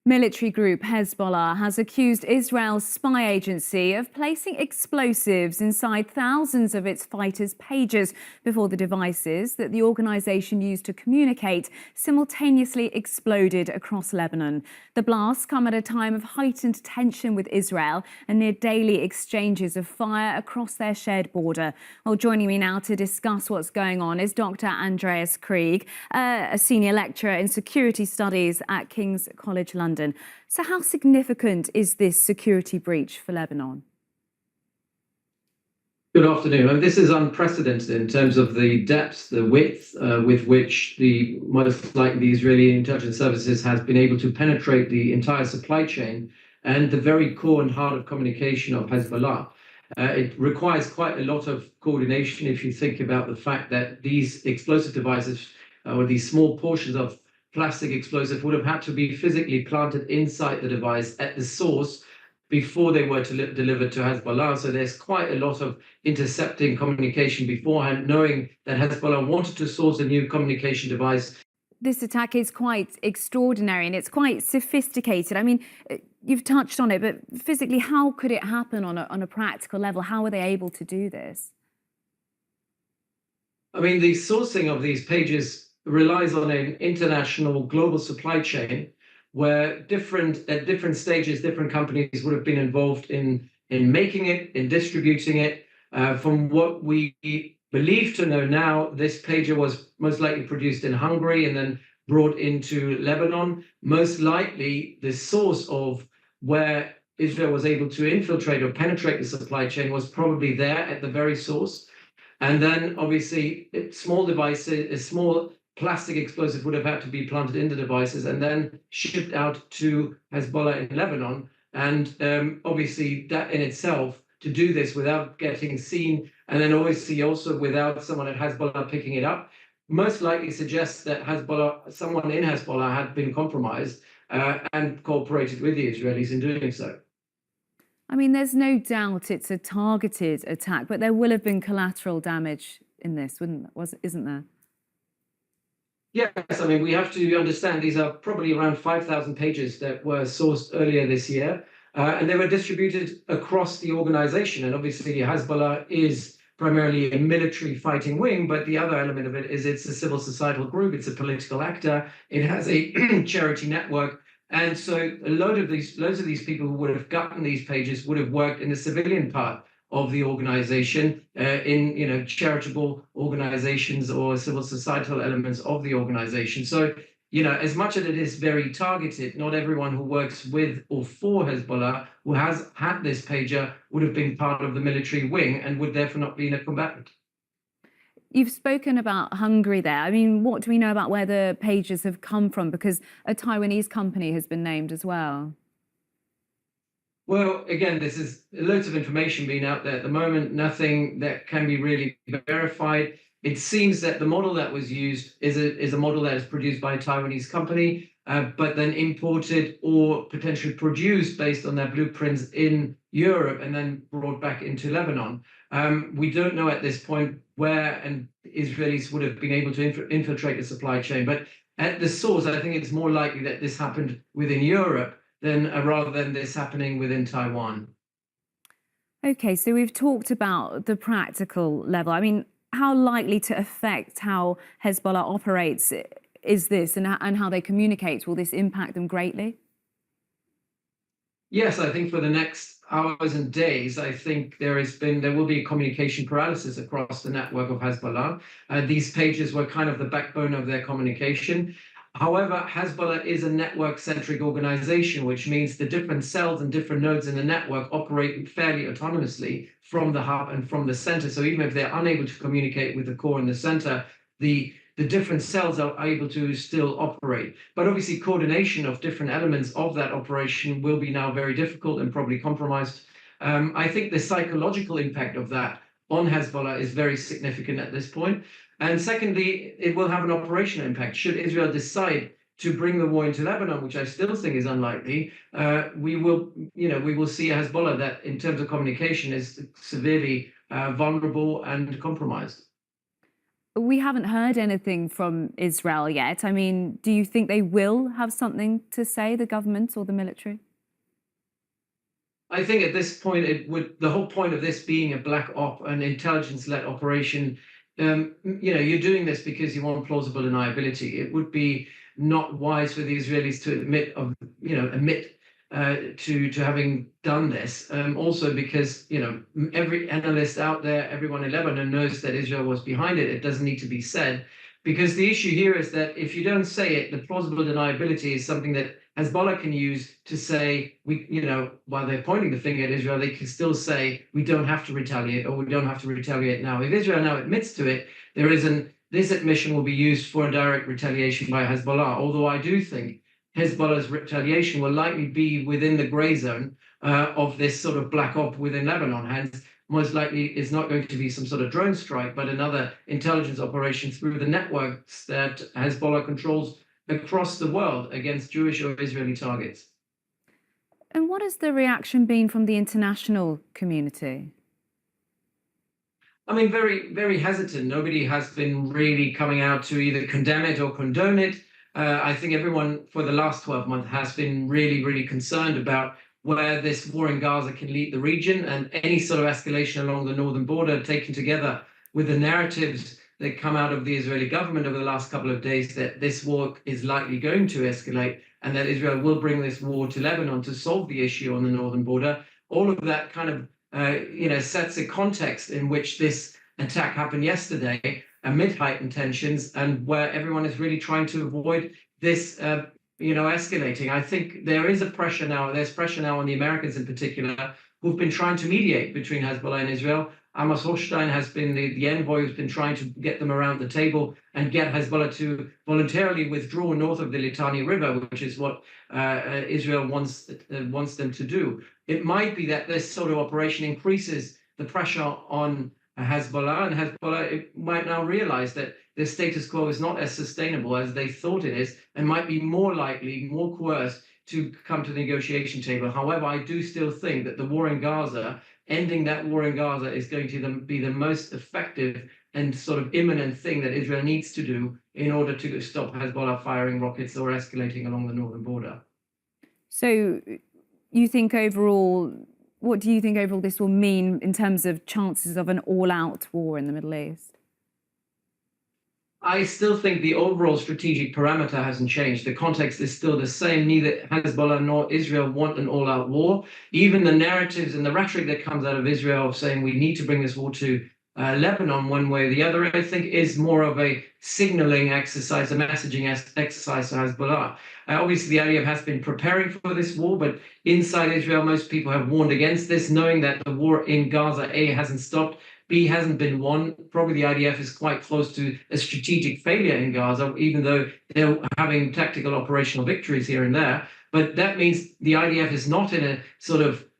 Military group Hezbollah has accused Israel's spy agency of placing explosives inside thousands of its fighters' pages before the devices that the organisation used to communicate simultaneously exploded across Lebanon. The blasts come at a time of heightened tension with Israel and near daily exchanges of fire across their shared border. Well, joining me now to discuss what's going on is Dr Andreas Krieg, a senior lecturer in security studies at King's College London. So how significant is this security breach for Lebanon? Good afternoon. I mean, this is unprecedented in terms of the depth, the width with which the most likely the Israeli intelligence services has been able to penetrate the entire supply chain and the very core and heart of communication of Hezbollah. It requires quite a lot of coordination if you think about the fact that these explosive devices or these small portions of plastic explosive would have had to be physically planted inside the device at the source before they were delivered to Hezbollah. So there's quite a lot of intercepting communication beforehand, knowing that Hezbollah wanted to source a new communication device. This attack is quite extraordinary and it's quite sophisticated. I mean, you've touched on it, but physically, how could it happen on a practical level? How were they able to do this? I mean, the sourcing of these pages relies on an international global supply chain where at different stages, different companies would have been involved in making it, in distributing it. From what we believe to know now, this pager was most likely produced in Hungary and then brought into Lebanon. Most likely, the source of where Israel was able to infiltrate or penetrate the supply chain was probably there at the very source. And then, obviously, small devices, small plastic explosive would have had to be planted in the devices and then shipped out to Hezbollah in Lebanon. And obviously, that in itself, to do this without getting seen, and then obviously also without someone at Hezbollah picking it up, most likely suggests that someone in Hezbollah had been compromised and cooperated with the Israelis in doing so. I mean, there's no doubt it's a targeted attack, but there will have been collateral damage in this, isn't there? Yes, I mean, we have to understand these are probably around 5,000 pages that were sourced earlier this year, and they were distributed across the organization. And obviously, Hezbollah is primarily a military fighting wing, but the other element of it is it's a civil societal group, it's a political actor, it has a charity network. And so loads of these people who would have gotten these pages would have worked in the civilian part of the organization, in charitable organizations or civil societal elements of the organization. So, as much as it is very targeted, not everyone who works with or for Hezbollah who has had this pager would have been part of the military wing and would therefore not be a combatant. You've spoken about Hungary there. I mean, what do we know about where the pages have come from? Because a Taiwanese company has been named as well. Well, again, this is loads of information being out there at the moment, nothing that can be really verified. It seems that the model that was used is a model that is produced by a Taiwanese company, but then imported or potentially produced based on their blueprints in Europe and then brought back into Lebanon. We don't know at this point where Israelis would have been able to infiltrate the supply chain, but at the source, I think it's more likely that this happened within Europe rather than this happening within Taiwan. Okay, so we've talked about the practical level. I mean, how likely to affect how Hezbollah operates is this, and how they communicate? Will this impact them greatly? Yes, I think for the next hours and days, I think there will be communication paralysis across the network of Hezbollah. These pages were kind of the backbone of their communication. However, Hezbollah is a network-centric organization, which means the different cells and different nodes in the network operate fairly autonomously from the hub and from the center. So even if they're unable to communicate with the core in the center, the different cells are able to still operate. But obviously, coordination of different elements of that operation will be now very difficult and probably compromised. I think the psychological impact of that on Hezbollah is very significant at this point. And secondly, it will have an operational impact. Should Israel decide to bring the war into Lebanon, which I still think is unlikely, we will see a Hezbollah that, in terms of communication, is severely vulnerable and compromised. We haven't heard anything from Israel yet. I mean, do you think they will have something to say, the government or the military? I think at this point, the whole point of this being a black op, an intelligence-led operation, you're doing this because you want plausible deniability. It would be not wise for the Israelis to admit to having done this. Also because every analyst out there, everyone in Lebanon knows that Israel was behind it. It doesn't need to be said, because the issue here is that if you don't say it, the plausible deniability is something that Hezbollah can use to say, while they're pointing the finger at Israel, they can still say, we don't have to retaliate, or we don't have to retaliate now. If Israel now admits to it, this admission will be used for a direct retaliation by Hezbollah. Although I do think Hezbollah's retaliation will likely be within the gray zone of this sort of black op within Lebanon. Hence, most likely is not going to be some sort of drone strike, but another intelligence operation through the networks that Hezbollah controls across the world against Jewish or Israeli targets. And what has the reaction been from the international community? I mean, very, very hesitant. Nobody has been really coming out to either condemn it or condone it. I think everyone for the last 12 months has been really, really concerned about where this war in Gaza can lead the region, and any sort of escalation along the northern border, taken together with the narratives that come out of the Israeli government over the last couple of days that this war is likely going to escalate and that Israel will bring this war to Lebanon to solve the issue on the northern border. All of that kind of sets a context in which this attack happened yesterday amid heightened tensions, and where everyone is really trying to avoid this escalating. I think there is pressure now on the Americans in particular, who've been trying to mediate between Hezbollah and Israel. Amos Hochstein has been the envoy who's been trying to get them around the table and get Hezbollah to voluntarily withdraw north of the Litani River, which is what Israel wants them to do. It might be that this sort of operation increases the pressure on Hezbollah, and Hezbollah might now realize that the status quo is not as sustainable as they thought it is, and might be more likely, more coerced to come to the negotiation table. However, I do still think that the war in Gaza, ending that war in Gaza, is going to be the most effective and sort of imminent thing that Israel needs to do in order to stop Hezbollah firing rockets or escalating along the northern border. So you think overall, what do you think overall this will mean in terms of chances of an all-out war in the Middle East? I still think the overall strategic parameter hasn't changed. The context is still the same. Neither Hezbollah nor Israel want an all-out war. Even the narratives and the rhetoric that comes out of Israel of saying we need to bring this war to Lebanon one way or the other, I think is more of a signaling exercise, a messaging exercise to Hezbollah. Obviously, the IDF has been preparing for this war, but inside Israel, most people have warned against this, knowing that the war in Gaza, A, hasn't stopped, B, hasn't been won. Probably the IDF is quite close to a strategic failure in Gaza, even though they're having tactical operational victories here and there. But that means the IDF is not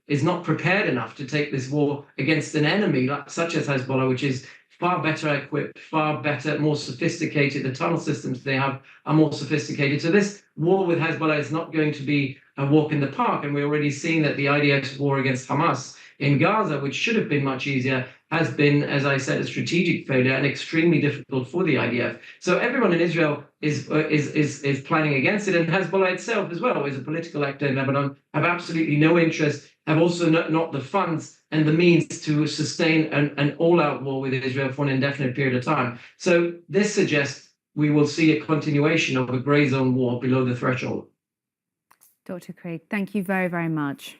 is not prepared enough to take this war against an enemy such as Hezbollah, which is far better equipped, far better, more sophisticated. The tunnel systems they have are more sophisticated. So this war with Hezbollah is not going to be a walk in the park. And we're already seeing that the IDF's war against Hamas in Gaza, which should have been much easier, has been, as I said, a strategic failure and extremely difficult for the IDF. So everyone in Israel is planning against it, and Hezbollah itself as well, as a political actor in Lebanon, have absolutely no interest, have also not the funds and the means to sustain an all-out war with Israel for an indefinite period of time. So this suggests we will see a continuation of a grey zone war below the threshold. Dr. Krieg, thank you very, very much.